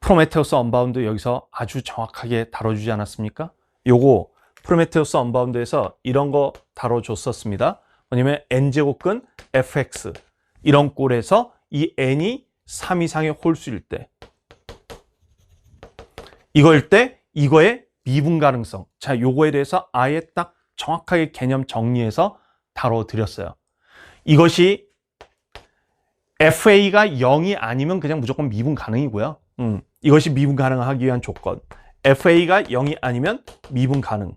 프로메테우스 언바운드 여기서 아주 정확하게 다뤄주지 않았습니까? 요거 프로메테우스 언바운드에서 이런 거 다뤄줬었습니다. 뭐냐면 n제곱근 fx 이런 꼴에서 이 n이 3 이상의 홀수일 때 이거일 때 이거의 미분 가능성 자, 요거에 대해서 아예 딱 정확하게 개념 정리해서 다뤄드렸어요. 이것이 FA가 0이 아니면 그냥 무조건 미분 가능이고요. 이것이 미분 가능하기 위한 조건. FA가 0이 아니면 미분 가능.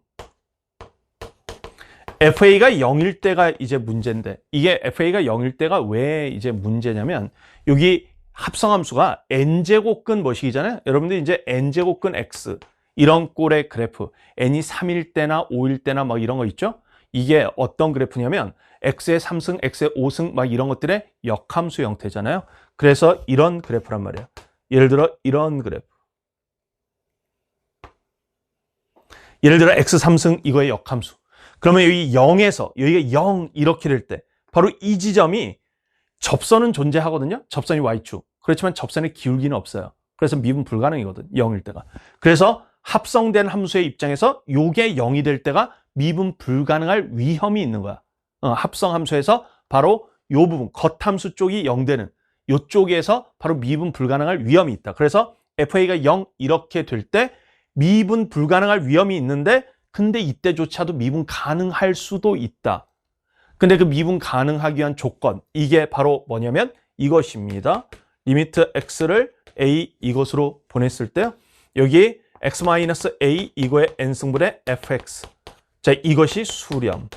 FA가 0일 때가 이제 문제인데 이게 FA가 0일 때가 왜 이제 문제냐면 여기 합성함수가 n제곱근 뭐식이잖아요. 여러분들 이제 n제곱근 x 이런 꼴의 그래프 n이 3일 때나 5일 때나 막 이런 거 있죠. 이게 어떤 그래프냐면 x의 3승, x의 5승 막 이런 것들의 역함수 형태잖아요. 그래서 이런 그래프란 말이에요. 예를 들어 이런 그래프. 예를 들어 x 3승 이거의 역함수. 그러면 여기 0에서 여기가 0 이렇게 될 때 바로 이 지점이 접선은 존재하거든요. 접선이 y축. 그렇지만 접선의 기울기는 없어요. 그래서 미분 불가능이거든. 0일 때가. 그래서 합성된 함수의 입장에서 요게 0이 될 때가 미분 불가능할 위험이 있는 거야. 합성 함수에서 바로 요 부분 겉함수 쪽이 0 되는 요쪽에서 바로 미분 불가능할 위험이 있다. 그래서 FA가 0 이렇게 될 때 미분 불가능할 위험이 있는데 근데 이때조차도 미분 가능할 수도 있다. 근데 그 미분 가능하기 위한 조건, 이게 바로 뭐냐면 이것입니다. 리미트 x를 a 이것으로 보냈을 때요. 여기 x-a 이거의 n승분의 fx. 자, 이것이 수렴.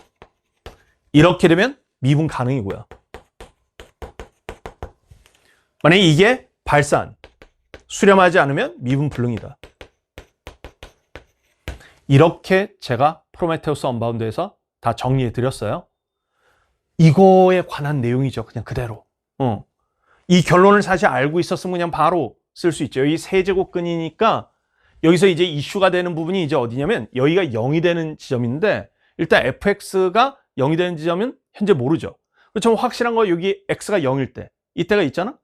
이렇게 되면 미분 가능이고요. 만약에 이게 발산, 수렴하지 않으면 미분 불능이다. 이렇게 제가 프로메테우스 언바운드에서 다 정리해 드렸어요. 이거에 관한 내용이죠. 그냥 그대로. 이 결론을 사실 알고 있었으면 그냥 바로 쓸 수 있죠. 여기 세제곱근이니까 여기서 이제 이슈가 되는 부분이 이제 어디냐면 여기가 0이 되는 지점인데 일단 fx가 0이 되는 지점은 현재 모르죠. 그렇지만 확실한 거 여기 x가 0일 때 이때가 있잖아.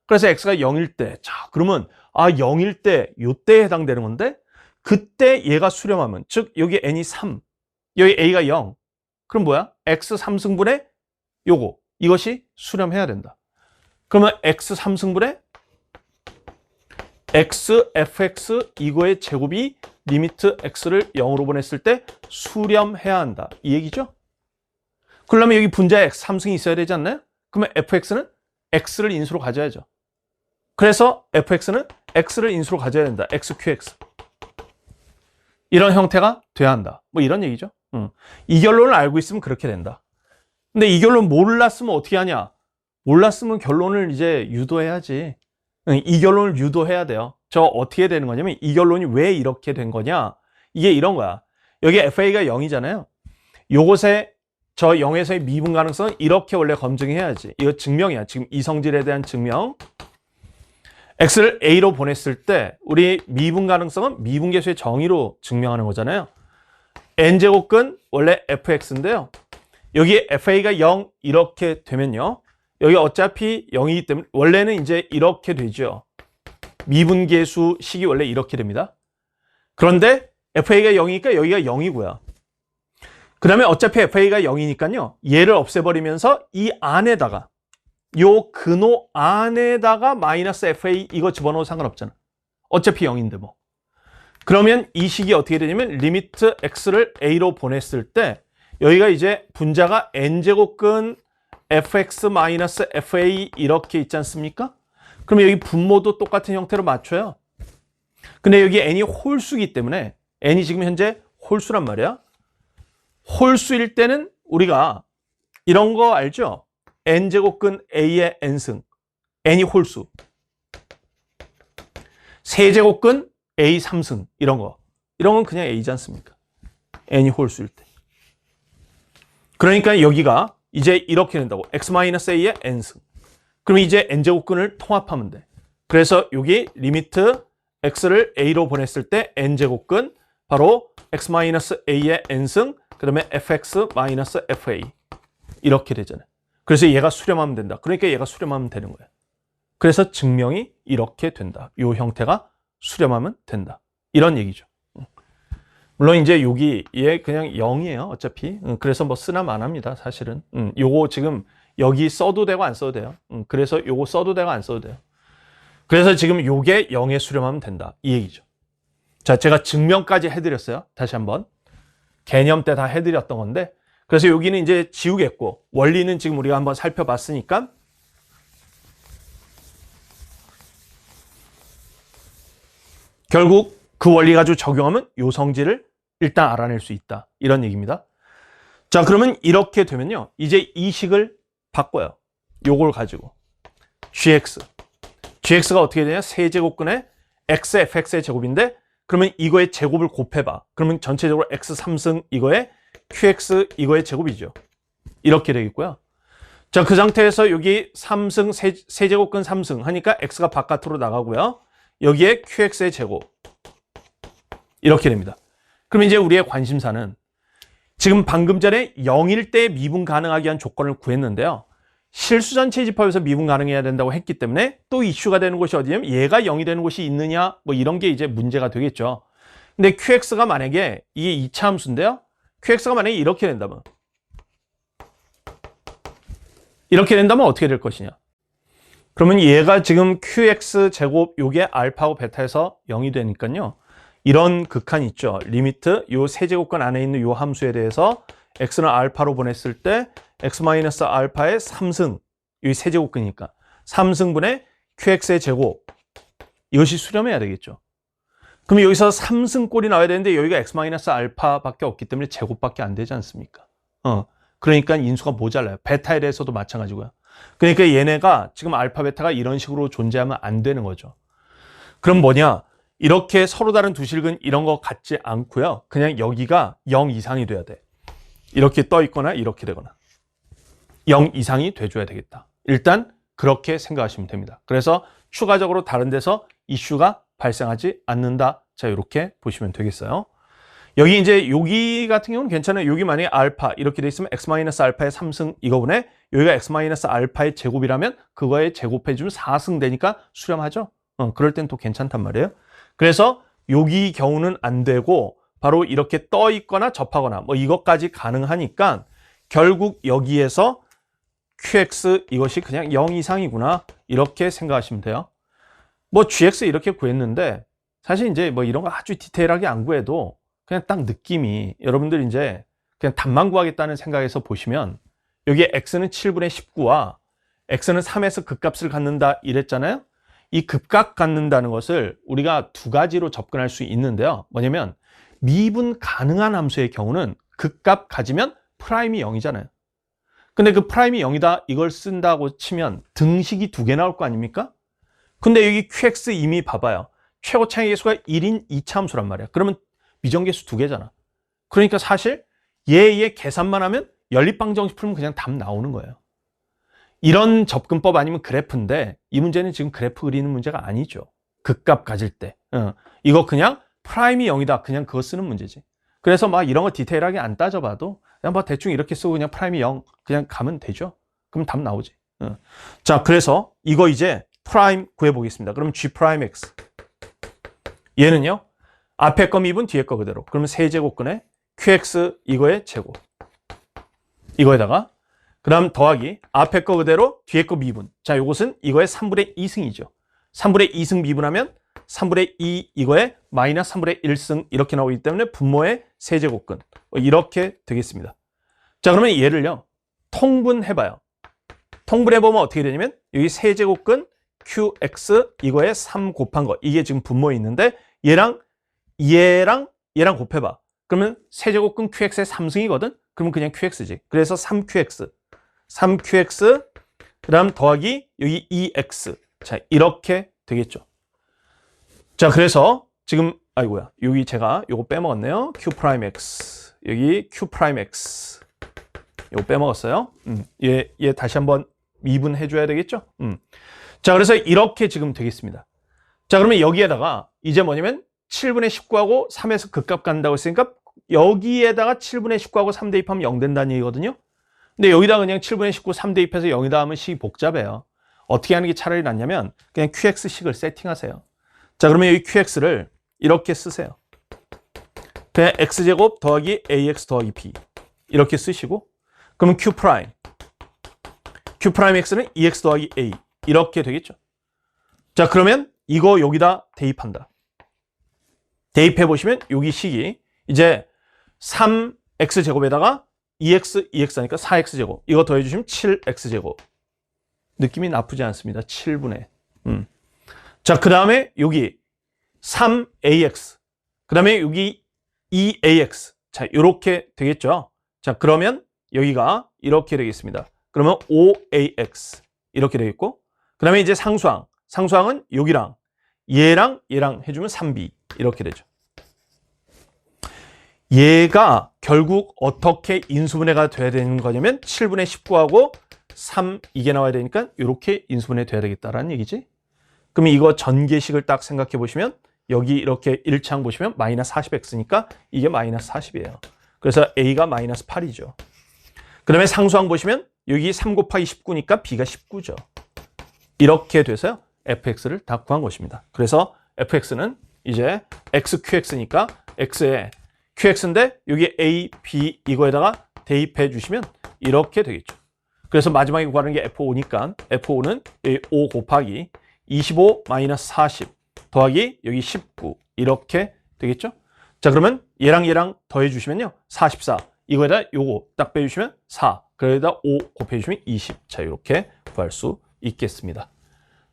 그래서 x가 0일 때 자 그러면 0일 때 요때에 해당되는 건데 그때 얘가 수렴하면 즉 여기 n이 3 여기 a가 0 그럼 뭐야? x 3승분의 요거 이것이 수렴해야 된다. 그러면 x 3승분의 x fx 이거의 제곱이 리미트 x를 0으로 보냈을 때 수렴해야 한다. 이 얘기죠? 그러면 여기 분자에 x 3승이 있어야 되지 않나요? 그러면 fx는 x를 인수로 가져야죠. 그래서 fx는 x를 인수로 가져야 된다. xqx. 이런 형태가 돼야 한다. 뭐 이런 얘기죠. 이 결론을 알고 있으면 그렇게 된다. 근데 이 결론 몰랐으면 어떻게 하냐? 몰랐으면 결론을 이제 유도해야지. 이 결론을 유도해야 돼요. 저 어떻게 되는 거냐면 이 결론이 왜 이렇게 된 거냐? 이게 이런 거야. 여기 FA가 0이잖아요. 요것에 저 0에서의 미분 가능성은 이렇게 원래 검증해야지. 이거 증명이야. 지금 이성질에 대한 증명. X를 A로 보냈을 때 우리 미분 가능성은 미분계수의 정의로 증명하는 거잖아요. N제곱근 원래 FX인데요. 여기 FA가 0 이렇게 되면요. 여기 어차피 0이기 때문에 원래는 이제 이렇게 되죠. 미분계수 식이 원래 이렇게 됩니다. 그런데 FA가 0이니까 여기가 0이고요. 그 다음에 어차피 FA가 0이니까요. 얘를 없애버리면서 이 안에다가 요 근호 안에다가 마이너스 FA 이거 집어넣어도 상관없잖아. 어차피 0인데 뭐. 그러면 이 식이 어떻게 되냐면 리미트 x를 a로 보냈을 때 여기가 이제 분자가 n제곱근 fx-fa 이렇게 있지 않습니까? 그러면 여기 분모도 똑같은 형태로 맞춰요. 근데 여기 n이 홀수이기 때문에 n이 지금 현재 홀수란 말이야. 홀수일 때는 우리가 이런 거 알죠? n제곱근 a의 n승, n이 홀수. 세제곱근 a 3승 이런 건 그냥 a지 않습니까? n이 홀수일 때. 그러니까 여기가 이제 이렇게 된다고. x-a의 n승. 그럼 이제 n제곱근을 통합하면 돼. 그래서 여기 리미트 x를 a로 보냈을 때 n제곱근 바로 x-a의 n승 그 다음에 fx-fa 이렇게 되잖아요. 그래서 얘가 수렴하면 된다. 그러니까 얘가 수렴하면 되는 거예요. 그래서 증명이 이렇게 된다. 이 형태가 수렴하면 된다. 이런 얘기죠. 물론 이제 여기 얘 그냥 0이에요. 어차피. 그래서 뭐 쓰나 마나입니다. 사실은. 요거 지금 여기 써도 되고 안 써도 돼요. 그래서 요거 써도 되고 안 써도 돼요. 그래서 지금 요게 0에 수렴하면 된다. 이 얘기죠. 자, 제가 증명까지 해드렸어요. 다시 한번. 개념 때 다 해드렸던 건데 그래서 여기는 이제 지우겠고 원리는 지금 우리가 한번 살펴봤으니까 결국 그 원리 가지고 적용하면 요 성질을 일단 알아낼 수 있다. 이런 얘기입니다. 자, 그러면 이렇게 되면요. 이제 이 식을 바꿔요. 요걸 가지고 gx가 어떻게 되냐? 세제곱근의 x, fx의 제곱인데 그러면 이거의 제곱을 곱해봐. 그러면 전체적으로 x 3승 이거의 qx 이거의 제곱이죠. 이렇게 되겠고요. 자, 그 상태에서 여기 3승 세제곱근 3승 하니까 x가 바깥으로 나가고요. 여기에 qx의 제곱 이렇게 됩니다. 그럼 이제 우리의 관심사는 지금 방금 전에 0일 때 미분 가능하게 위한 조건을 구했는데요. 실수전체 집합에서 미분 가능해야 된다고 했기 때문에 또 이슈가 되는 곳이 어디냐면 얘가 0이 되는 곳이 있느냐 뭐 이런 게 이제 문제가 되겠죠. 근데 qx가 만약에 이게 2차 함수인데요. qx가 만약에 이렇게 된다면 어떻게 될 것이냐. 그러면 얘가 지금 qx 제곱 요게 알파하고 베타에서 0이 되니까요. 이런 극한 있죠. 리미트 요 세제곱권 안에 있는 요 함수에 대해서 x는 알파로 보냈을 때 x-알파의 3승, 여기 세제곱권이니까 3승분의 qx의 제곱, 이것이 수렴해야 되겠죠. 그럼 여기서 3승꼴이 나와야 되는데 여기가 x-알파밖에 없기 때문에 제곱밖에 안 되지 않습니까? 그러니까 인수가 모자라요. 베타에 대해서도 마찬가지고요. 그러니까 얘네가 지금 알파, 베타가 이런 식으로 존재하면 안 되는 거죠. 그럼 뭐냐? 이렇게 서로 다른 두 실근 이런 거 같지 않고요. 그냥 여기가 0 이상이 돼야 돼. 이렇게 떠 있거나 이렇게 되거나 0 이상이 돼줘야 되겠다. 일단 그렇게 생각하시면 됩니다. 그래서 추가적으로 다른 데서 이슈가 발생하지 않는다. 자, 이렇게 보시면 되겠어요. 여기 이제 여기 같은 경우는 괜찮아요. 여기 만약에 알파 이렇게 돼 있으면 x-알파의 3승 이거분에 여기가 x-알파의 제곱이라면 그거에 제곱해주면 4승 되니까 수렴하죠. 그럴 땐 또 괜찮단 말이에요. 그래서 여기 경우는 안 되고 바로 이렇게 떠 있거나 접하거나 뭐 이것까지 가능하니까 결국 여기에서 qx 이것이 그냥 0 이상이구나 이렇게 생각하시면 돼요. 뭐 gx 이렇게 구했는데 사실 이제 뭐 이런 거 아주 디테일하게 안 구해도 그냥 딱 느낌이 여러분들 이제 그냥 답만 구하겠다는 생각에서 보시면 여기에 x는 7분의 19와 x는 3에서 극값을 갖는다 이랬잖아요. 이 극값 갖는다는 것을 우리가 두 가지로 접근할 수 있는데요. 뭐냐면 미분 가능한 함수의 경우는 극값 가지면 프라임이 0이잖아요. 근데 그 프라임이 0이다 이걸 쓴다고 치면 등식이 두 개 나올 거 아닙니까? 근데 여기 qx 이미 봐봐요. 최고 차이 계수가 1인 2차 함수란 말이야. 그러면 미정계수 두 개잖아. 그러니까 사실 얘의 계산만 하면 연립방정식 풀면 그냥 답 나오는 거예요. 이런 접근법 아니면 그래프인데 이 문제는 지금 그래프 그리는 문제가 아니죠. 극값 가질 때. 이거 그냥 프라임이 0이다. 그냥 그거 쓰는 문제지. 그래서 막 이런 거 디테일하게 안 따져봐도 그냥 뭐 대충 이렇게 쓰고 그냥 프라임이 0 그냥 가면 되죠. 그럼 답 나오지. 자, 그래서 이거 이제 프라임 구해보겠습니다. 그럼 g 프라임 x. 얘는요. 앞에 거 미분 뒤에 거 그대로. 그러면 세제곱근에 qx 이거의 제곱. 이거에다가 그 다음 더하기 앞에 거 그대로 뒤에 거 미분. 자, 요것은 이거의 3분의 2승이죠. 3분의 2승 미분하면 3분의 2 이거에 마이너스 3분의 1승 이렇게 나오기 때문에 분모의 세제곱근. 이렇게 되겠습니다. 자, 그러면 얘를요. 통분해봐요. 통분해보면 어떻게 되냐면 여기 세제곱근 qx 이거에 3 곱한 거. 이게 지금 분모에 있는데 얘랑 곱해봐. 그러면 세제곱근 qx의 3승이거든? 그러면 그냥 qx지. 그래서 3qx. 그 다음 더하기 여기 2x. 자, 이렇게 되겠죠. 자, 그래서 지금 아이고야. 여기 제가 요거 빼먹었네요. q'x. 여기 q'x. 요거 빼먹었어요. 얘 다시 한번 미분해 줘야 되겠죠? 자, 그래서 이렇게 지금 되겠습니다. 자, 그러면 여기에다가 이제 뭐냐면 7분의 19하고 3에서 극값 간다고 했으니까 여기에다가 7분의 19하고 3 대입하면 0 된다는 얘기거든요. 근데 여기다 그냥 7분의 19 3 대입해서 0이다 하면 식이 복잡해요. 어떻게 하는 게 차라리 낫냐면 그냥 qx식을 세팅하세요. 자, 그러면 여기 qx를 이렇게 쓰세요. 그냥 x제곱 더하기 ax 더하기 b 이렇게 쓰시고 그러면 q'x는 2x 더하기 a 이렇게 되겠죠. 자, 그러면 이거 여기다 대입한다. 대입해 보시면 여기 식이 이제 3x제곱에다가 2x 하니까 4x제곱 이거 더해주시면 7x제곱 느낌이 나쁘지 않습니다. 7분의 자, 그 다음에 여기 3ax 그 다음에 여기 2ax 자, 이렇게 되겠죠. 자, 그러면 여기가 이렇게 되겠습니다. 그러면 5ax 이렇게 되겠고 그 다음에 이제 상수항은 여기랑 얘랑 해주면 3b 이렇게 되죠. 얘가 결국 어떻게 인수분해가 돼야 되는 거냐면 7분의 19하고 3 이게 나와야 되니까 이렇게 인수분해 돼야 되겠다라는 얘기지. 그럼 이거 전개식을 딱 생각해 보시면 여기 이렇게 1창 보시면 마이너스 40x니까 이게 마이너스 40이에요. 그래서 a가 마이너스 8이죠. 그 다음에 상수항 보시면 여기 3 곱하기 19니까 b가 19죠. 이렇게 돼서요. fx를 다 구한 것입니다. 그래서 fx는 이제 xqx니까 x에 qx인데 여기 a, b 이거에다가 대입해 주시면 이렇게 되겠죠. 그래서 마지막에 구하는 게 f5니까 f5는 여기 5 곱하기 25 마이너스 40 더하기 여기 19 이렇게 되겠죠? 자, 그러면 얘랑 더해 주시면요. 44. 이거에다 요거 딱 빼주시면 4. 그래다 5 곱해주시면 20. 자, 이렇게 구할 수 있겠습니다.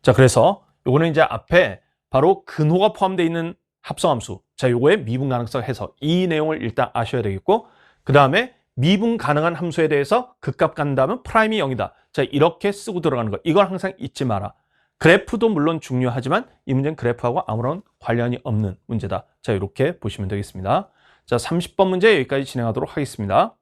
자, 그래서 요거는 이제 앞에 바로 근호가 포함되어 있는 합성함수. 자, 요거의 미분 가능성 해서 이 내용을 일단 아셔야 되겠고, 그 다음에 미분 가능한 함수에 대해서 극값 간다면 프라임이 0이다. 자, 이렇게 쓰고 들어가는 거. 이걸 항상 잊지 마라. 그래프도 물론 중요하지만 이 문제는 그래프하고 아무런 관련이 없는 문제다. 자, 이렇게 보시면 되겠습니다. 자, 30번 문제 여기까지 진행하도록 하겠습니다.